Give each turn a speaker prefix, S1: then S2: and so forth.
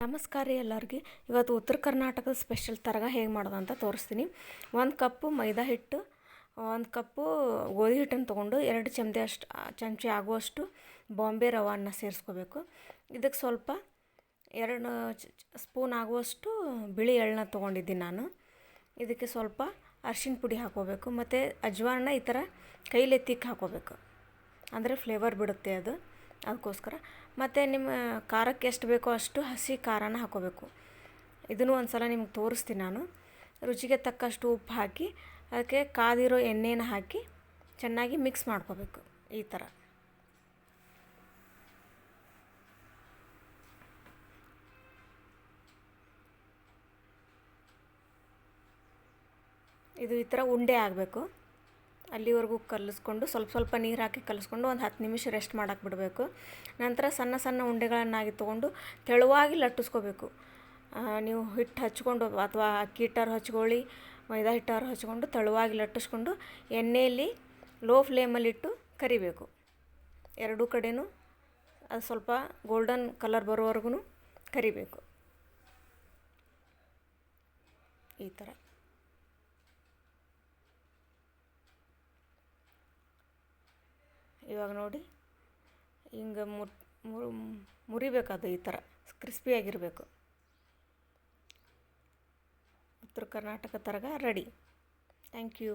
S1: ನಮಸ್ಕಾರ ರೀ ಎಲ್ಲರಿಗೆ. ಇವತ್ತು ಉತ್ತರ ಕರ್ನಾಟಕದ ಸ್ಪೆಷಲ್ ತರಗ ಹೇಗೆ ಮಾಡೋದು ಅಂತ ತೋರಿಸ್ತೀನಿ. 1 ಕಪ್ಪು ಮೈದಾ ಹಿಟ್ಟು, 1 ಕಪ್ಪು ಗೋಧಿ ಹಿಟ್ಟನ್ನು ತೊಗೊಂಡು 2 ಚಮಚೆ ಆಗುವಷ್ಟು ಬಾಂಬೆ ರವನ್ನು ಸೇರಿಸ್ಕೋಬೇಕು. ಇದಕ್ಕೆ ಸ್ವಲ್ಪ 2 ಸ್ಪೂನ್ ಆಗುವಷ್ಟು ಬಿಳಿ ಎಳ್ಳನ್ನ ತೊಗೊಂಡಿದ್ದೀನಿ ನಾನು. ಇದಕ್ಕೆ ಸ್ವಲ್ಪ ಅರಿಶಿನ ಪುಡಿ ಹಾಕೋಬೇಕು ಮತ್ತು ಅಜ್ವಾನ ಈ ಥರ ಕೈಲೇ ತಿಕ್ಕಿ ಹಾಕೋಬೇಕು, ಅಂದರೆ ಫ್ಲೇವರ್ ಬಿಡುತ್ತೆ ಅದು, ಅದಕ್ಕೋಸ್ಕರ. ಮತ್ತು ನಿಮ್ಮ ಖಾರಕ್ಕೆ ಎಷ್ಟು ಬೇಕೋ ಅಷ್ಟು ಹಸಿ ಖಾರನ ಹಾಕೋಬೇಕು. ಇದನ್ನು ಒಂದು ಸಲ ನಿಮ್ಗೆ ತೋರಿಸ್ತೀನಿ ನಾನು. ರುಚಿಗೆ ತಕ್ಕಷ್ಟು ಉಪ್ಪು ಹಾಕಿ ಅದಕ್ಕೆ ಕಾದಿರೋ ಎಣ್ಣೆನ ಹಾಕಿ ಚೆನ್ನಾಗಿ ಮಿಕ್ಸ್ ಮಾಡ್ಕೋಬೇಕು. ಈ ಥರ ಇದು ಈ ಥರ ಉಂಡೆ ಆಗಬೇಕು. ಅಲ್ಲಿವರೆಗೂ ಕಲಿಸ್ಕೊಂಡು ಸ್ವಲ್ಪ ನೀರು ಹಾಕಿ ಕಲಿಸ್ಕೊಂಡು ಒಂದು 10 ನಿಮಿಷ ರೆಸ್ಟ್ ಮಾಡೋಕ್ಕೆ ಬಿಡಬೇಕು. ನಂತರ ಸಣ್ಣ ಸಣ್ಣ ಉಂಡೆಗಳನ್ನಾಗಿ ತೊಗೊಂಡು ತೆಳುವಾಗಿ ಲಟ್ಟಿಸ್ಕೋಬೇಕು. ನೀವು ಹಿಟ್ಟು ಹಚ್ಕೊಂಡು ಅಥವಾ ಅಕ್ಕಿ ಹಿಟ್ಟಾರು ಹಚ್ಕೊಳ್ಳಿ, ಮೈದಾ ಹಿಟ್ಟಾರು ಹಚ್ಕೊಂಡು ತೆಳುವಾಗಿ ಲಟ್ಟಿಸ್ಕೊಂಡು ಎಣ್ಣೆಯಲ್ಲಿ ಲೋ ಫ್ಲೇಮಲ್ಲಿಟ್ಟು ಕರಿಬೇಕು. ಎರಡೂ ಕಡೆಯೂ ಅದು ಸ್ವಲ್ಪ ಗೋಲ್ಡನ್ ಕಲರ್ ಬರೋವರೆಗೂ ಕರಿಬೇಕು. ಈ ಥರ ಇವಾಗ ನೋಡಿ, ಹಿಂಗೆ ಮುರಿಬೇಕದು. ಈ ಥರ ಕ್ರಿಸ್ಪಿಯಾಗಿರಬೇಕು. ಉತ್ತರ ಕರ್ನಾಟಕ ತರಗ ರೆಡಿ. Thank you.